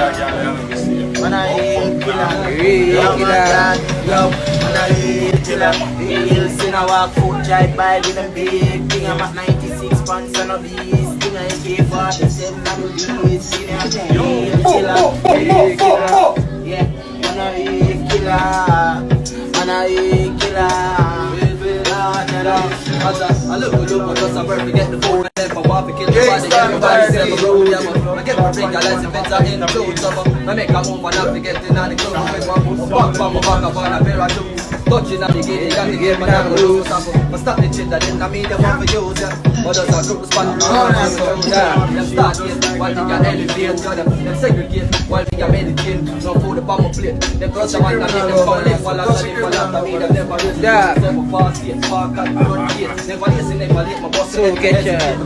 Man a real killer. Real killer. Yo, man a real killer. Real sinner walk foot drive by with a big thing. I'm at 96 pounds and a beast. Thing I AK-47 I'm a beast. Real killer. Real killer. Yeah, man a real killer. Man a real killer. I look good, but just I'm to get the phone and then I want to kill everybody. Everybody say I'm a road, yeah, I get my drink, I like to vent, I in the clothes. I make a move and I'm forgetting all the clothes. I walk from my back up on a pair of shoes. Touching at the gate, got the game and I'm gonna lose. I stop the shit that didn't I mean they want to use, yeah. But just a group spot, them start it, while they got elevate, them segregate, while they got meditate. No food up on my plate, them cross the one and them come live while I'm living for that. I mean them never really never fast yet, park at the front gate. Never listen, never late, my boss So get ya.